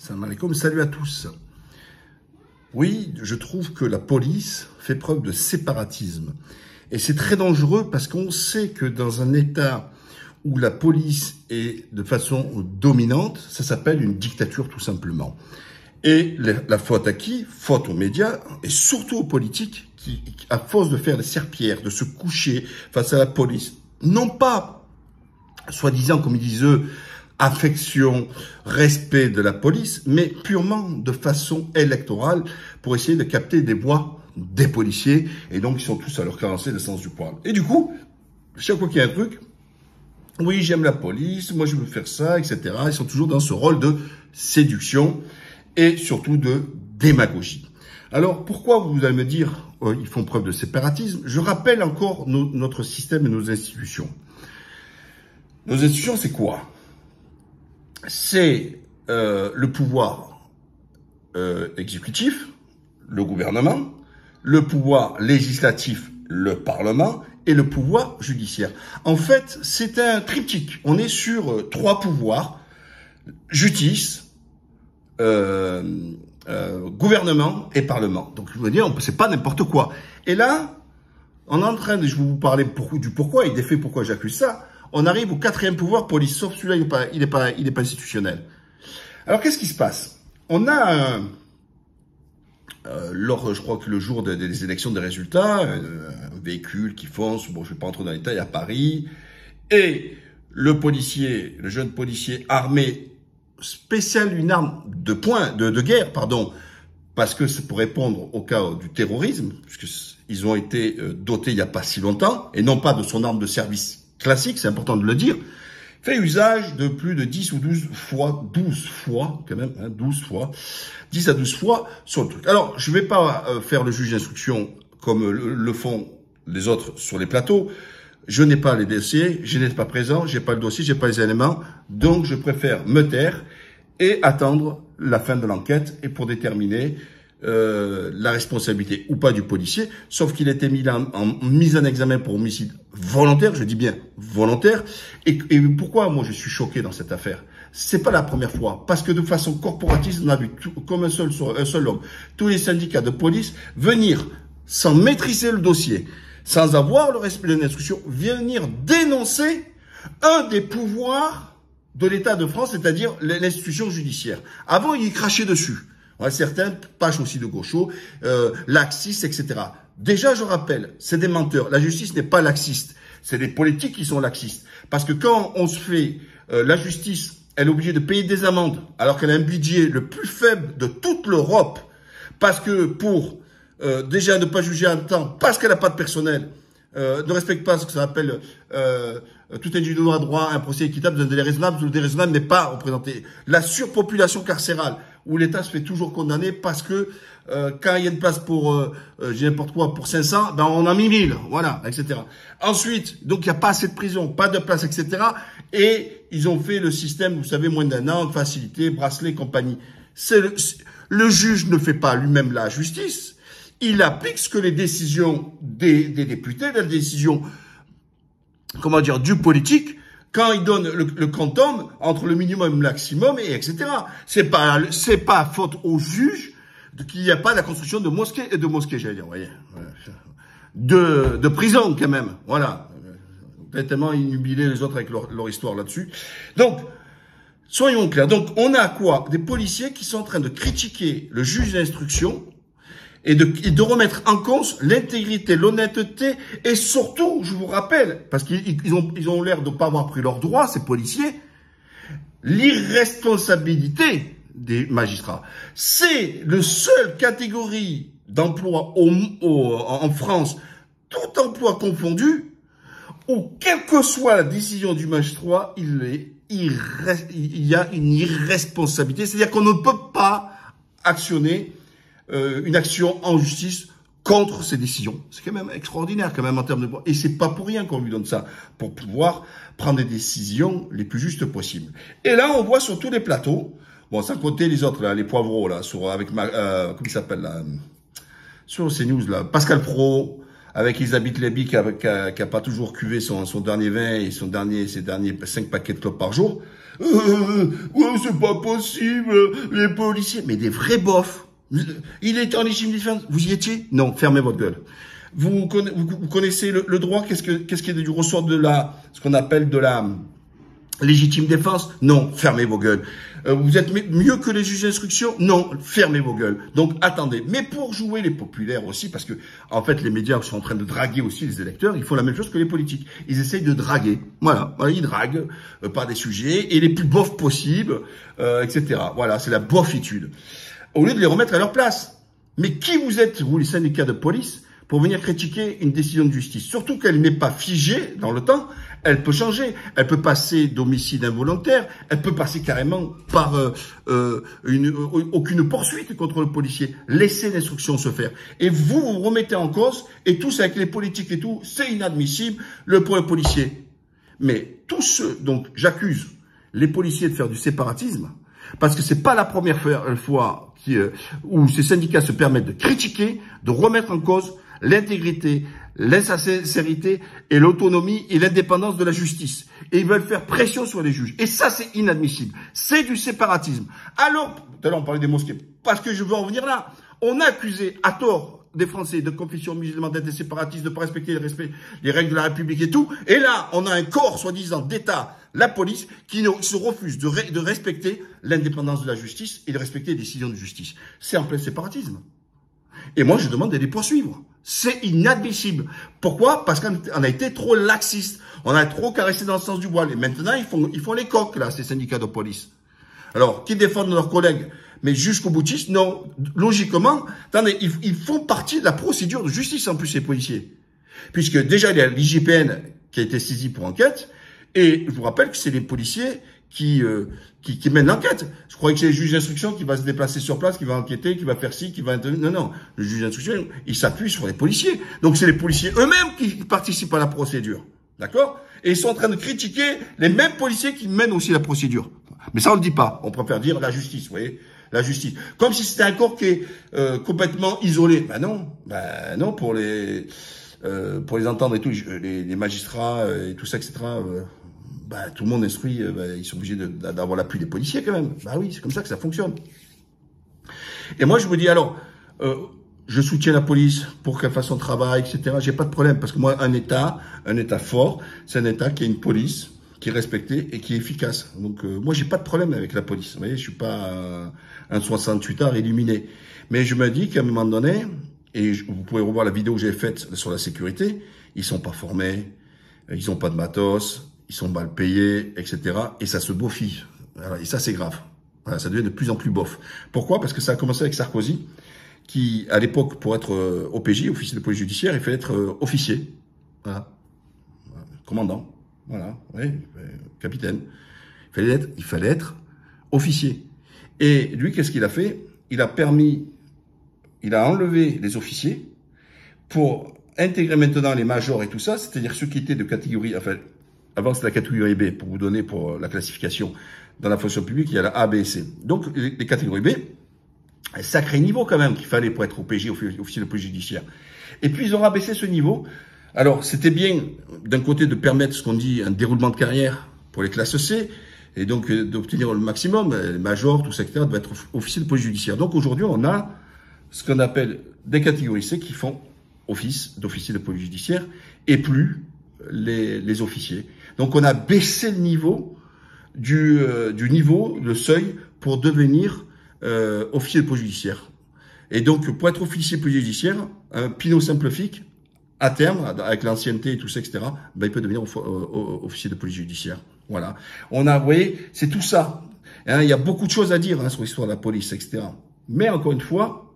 Salam alaikum, salut à tous. Oui, je trouve que la police fait preuve de séparatisme. Et c'est très dangereux parce qu'on sait que dans un État où la police est de façon dominante, ça s'appelle une dictature tout simplement. Et la faute à qui? Faute aux médias et surtout aux politiques qui, à force de faire des serpillères, de se coucher face à la police, non pas, soi-disant, comme ils disent eux, affection, respect de la police, mais purement de façon électorale pour essayer de capter des voix des policiers. Et donc, ils sont tous à leur carencer le sens du poil. Et du coup, chaque fois qu'il y a un truc, oui, j'aime la police, moi je veux faire ça, etc. Ils sont toujours dans ce rôle de séduction et surtout de démagogie. Alors, pourquoi vous allez me dire ils font preuve de séparatisme? Je rappelle encore notre système et nos institutions. Nos institutions, c'est quoi? C'est le pouvoir exécutif, le gouvernement, le pouvoir législatif, le Parlement, et le pouvoir judiciaire. En fait, c'est un triptyque. On est sur trois pouvoirs, justice, gouvernement et Parlement. Donc, je veux dire, c'est pas n'importe quoi. Et là, on est en train de, je vais vous parler du pourquoi et des faits pourquoi j'accuse ça. On arrive au quatrième pouvoir, police, sauf celui-là, il est pas institutionnel. Alors, qu'est-ce qui se passe? On a je crois que le jour des élections des résultats, un véhicule qui fonce, bon, je ne vais pas entrer dans les détails, à Paris, et le policier, le jeune policier armé spécial, une arme de guerre, pardon, parce que c'est pour répondre au cas du terrorisme, puisqu'ils ont été dotés il n'y a pas si longtemps, et non pas de son arme de service classique, c'est important de le dire, fait usage de plus de 10 ou 12 fois, quand même, hein, 12 fois, 10 à 12 fois sur le truc. Alors, je ne vais pas faire le juge d'instruction comme le font les autres sur les plateaux. Je n'ai pas les dossiers, je n'ai pas présent, j'ai pas le dossier, j'ai pas les éléments, donc je préfère me taire et attendre la fin de l'enquête et pour déterminer la responsabilité ou pas du policier, sauf qu'il a été mis en mise en examen pour homicide volontaire, je dis bien volontaire. Et pourquoi moi je suis choqué dans cette affaire? C'est pas la première fois, parce que de façon corporatiste, on a vu comme un seul homme, tous les syndicats de police venir sans maîtriser le dossier, sans avoir le respect de l'instruction, venir dénoncer un des pouvoirs de l'État de France, c'est-à-dire l'institution judiciaire. Avant, ils crachaient dessus. Ouais, certains pâchent aussi de gauchos, laxistes, etc. Déjà, je rappelle, c'est des menteurs. La justice n'est pas laxiste. C'est des politiques qui sont laxistes. Parce que quand on se fait, la justice, elle est obligée de payer des amendes, alors qu'elle a un budget le plus faible de toute l'Europe, parce que pour déjà ne pas juger en temps, parce qu'elle n'a pas de personnel, ne respecte pas ce que ça appelle tout individu a droit à un procès équitable d'un délai raisonnable, le délai raisonnable n'est pas représenté. La surpopulation carcérale, où l'État se fait toujours condamner parce que quand il y a une place pour, j'ai n'importe quoi, pour 500, ben on en a mis 1000, voilà, etc. Ensuite, donc il n'y a pas assez de prison, pas de place, etc. Et ils ont fait le système, vous savez, moins d'un an, facilité, bracelet, compagnie. Le juge ne fait pas lui-même la justice. Il applique ce que les décisions des députés, les décisions, comment dire, du politique, quand il donne le quantum entre le minimum et le maximum, et etc. C'est pas faute au juge qu'il n'y a pas la construction de mosquées, j'allais dire, vous voyez. De prison, quand même. Voilà. Tellement innubilés les autres avec leur histoire là-dessus. Donc, soyons clairs. Donc, on a quoi? Des policiers qui sont en train de critiquer le juge d'instruction, et de remettre en cause l'intégrité, l'honnêteté, et surtout, je vous rappelle, parce qu'ils ont l'air de ne pas avoir pris leurs droits, ces policiers, l'irresponsabilité des magistrats. C'est le seul catégorie d'emploi en France, tout emploi confondu, où quelle que soit la décision du magistrat, il y a une irresponsabilité. C'est-à-dire qu'on ne peut pas actionner une action en justice contre ces décisions. C'est quand même extraordinaire, quand même, en termes de... Et c'est pas pour rien qu'on lui donne ça, pour pouvoir prendre des décisions les plus justes possibles. Et là, on voit sur tous les plateaux, bon, sans compter les autres, là, les poivreaux, là, avec comment il s'appelle, là, sur CNews, là, Pascal Praud, avec Elisabeth Lévy qui a pas toujours cuvé son dernier vin et ses derniers 5 paquets de clopes par jour. Ouais, c'est pas possible, les policiers. Mais des vrais bofs. Il était en légitime défense. Vous y étiez? Non, fermez votre gueule. Vous connaissez le droit? Qu'est-ce qui est du ressort de ce qu'on appelle de la légitime défense? Non, fermez vos gueules. Vous êtes mieux que les juges d'instruction? Non, fermez vos gueules. Donc, attendez. Mais pour jouer les populaires aussi, parce que, en fait, les médias sont en train de draguer aussi les électeurs, ils font la même chose que les politiques. Ils essayent de draguer. Voilà, ils draguent par des sujets, et les plus bofs possibles, etc. Voilà, c'est la bofitude. Au lieu de les remettre à leur place. Mais qui vous êtes, vous, les syndicats de police, pour venir critiquer une décision de justice? Surtout qu'elle n'est pas figée dans le temps. Elle peut changer, elle peut passer d'homicide involontaire, elle peut passer carrément par aucune poursuite contre le policier. Laissez l'instruction se faire. Et vous vous remettez en cause, et tous avec les politiques et tout, c'est inadmissible pour le policier. Mais tous ceux, donc j'accuse les policiers de faire du séparatisme, parce que c'est pas la première fois où ces syndicats se permettent de critiquer, de remettre en cause l'intégrité, l'insincérité et l'autonomie et l'indépendance de la justice. Et ils veulent faire pression sur les juges. Et ça, c'est inadmissible. C'est du séparatisme. Alors, tout à l'heure, on parlait des mosquées. Parce que je veux en venir là. On a accusé à tort des Français de confession musulmane d'être des séparatistes, de ne pas respecter les règles de la République et tout. Et là, on a un corps, soi-disant, d'État, la police, qui se refuse de respecter l'indépendance de la justice et de respecter les décisions de justice. C'est en plein séparatisme. Et moi, je demande de les poursuivre. C'est inadmissible. Pourquoi? Parce qu'on a été trop laxiste. On a trop caressé dans le sens du poil. Et maintenant, ils font les coqs, là, ces syndicats de police. Alors, qui défendent leurs collègues, mais jusqu'au boutiste? Non. Logiquement, attendez, ils font partie de la procédure de justice, en plus, ces policiers. Puisque déjà, il y a l'IGPN qui a été saisi pour enquête. Et je vous rappelle que c'est les policiers qui mènent l'enquête. Je croyais que c'est le juge d'instruction qui va se déplacer sur place, qui va enquêter, qui va faire ci, qui va intervenir. Non, non. Le juge d'instruction, il s'appuie sur les policiers. Donc c'est les policiers eux-mêmes qui participent à la procédure. D'accord? Et ils sont en train de critiquer les mêmes policiers qui mènent aussi la procédure. Mais ça, on le dit pas. On préfère dire la justice, vous voyez? La justice. Comme si c'était un corps qui est complètement isolé. Ben non, pour les entendre et tout, les magistrats et tout ça, etc., tout le monde instruit, ils sont obligés d'avoir l'appui des policiers quand même. Bah oui, c'est comme ça que ça fonctionne. Et moi, je me dis, alors, je soutiens la police pour qu'elle fasse son travail, etc. J'ai pas de problème, parce que moi, un État fort, c'est un État qui a une police qui est respectée et qui est efficace. Donc, moi, j'ai pas de problème avec la police. Vous voyez, je suis pas un 68 art illuminé. Mais je me dis qu'à un moment donné, et vous pouvez revoir la vidéo que j'ai faite sur la sécurité, ils sont pas formés, ils ont pas de matos, ils sont mal payés, etc. Et ça se beaufie. Voilà, et ça, c'est grave. Voilà, ça devient de plus en plus bof. Pourquoi? Parce que ça a commencé avec Sarkozy, qui, à l'époque, pour être OPJ, officier de police judiciaire, il fallait être officier. Voilà. Commandant. Voilà. Oui, capitaine. Il fallait être officier. Et lui, qu'est-ce qu'il a fait? Il a enlevé les officiers pour intégrer maintenant les majors et tout ça, c'est-à-dire ceux qui étaient de catégorie, enfin, avant c'était la catégorie B, pour vous donner pour la classification. Dans la fonction publique, il y a la A, B et C. Donc, les catégories B, un sacré niveau quand même qu'il fallait pour être OPJ, officier de police judiciaire. Et puis, ils ont rabaissé ce niveau. Alors, c'était bien, d'un côté, de permettre ce qu'on dit un déroulement de carrière pour les classes C, et donc d'obtenir le maximum, les majors, tout ça, etc., doivent être officier de police judiciaire. Donc, aujourd'hui, on a ce qu'on appelle des catégories C qui font office d'officier de police judiciaire, et plus les officiers. Donc, on a baissé le niveau du niveau, le seuil, pour devenir officier de police judiciaire. Et donc, pour être officier de police judiciaire, un Pinot simple flic, à terme, avec l'ancienneté et tout ça, etc., il peut devenir officier de police judiciaire. Voilà. On a, vous voyez, c'est tout ça. Hein, il y a beaucoup de choses à dire sur l'histoire de la police, etc. Mais encore une fois,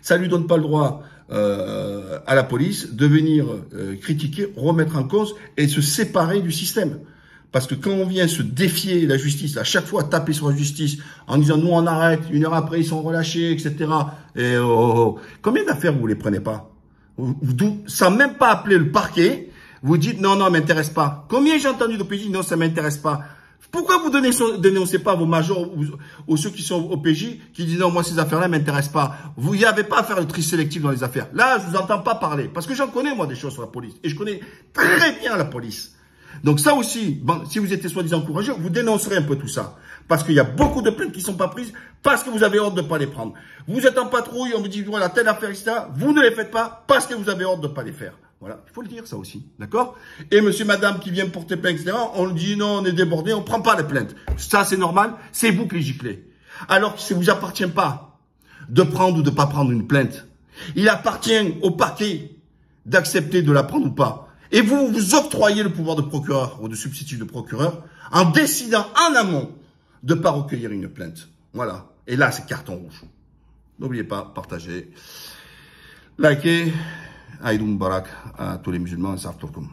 ça lui donne pas le droit à la police de venir critiquer, remettre en cause et se séparer du système. Parce que quand on vient se défier la justice, à chaque fois taper sur la justice, en disant nous on arrête, 1 heure après ils sont relâchés, etc. Et combien d'affaires vous les prenez pas? Sans même pas appeler le parquet, vous dites non, m'intéresse pas. Combien j'ai entendu d'OPJ, non, ça m'intéresse pas. Pourquoi vous dénoncez pas vos majors ou ceux qui sont au PJ qui disent non, moi ces affaires-là m'intéressent pas. Vous n'y avez pas à faire le tri sélectif dans les affaires. Là, je vous entends pas parler parce que j'en connais moi des choses sur la police et je connais très bien la police. Donc ça aussi, bon, si vous étiez soi-disant courageux, vous dénoncerez un peu tout ça. Parce qu'il y a beaucoup de plaintes qui ne sont pas prises parce que vous avez ordre de ne pas les prendre. Vous êtes en patrouille, on vous dit voilà telle affaire, etc. Vous ne les faites pas parce que vous avez ordre de ne pas les faire. Voilà, il faut le dire ça aussi, d'accord? Et monsieur, madame qui vient porter plainte, etc., on le dit non, on est débordé, on ne prend pas les plaintes. Ça c'est normal, c'est vous qui les giclez. Alors que ça ne vous appartient pas de prendre ou de ne pas prendre une plainte. Il appartient au parquet d'accepter de la prendre ou pas. Et vous vous octroyez le pouvoir de procureur ou de substitut de procureur en décidant en amont de ne pas recueillir une plainte. Voilà. Et là, c'est carton rouge. N'oubliez pas, partagez, likez, Aïd Moubarak à tous les musulmans et Sartourkoum.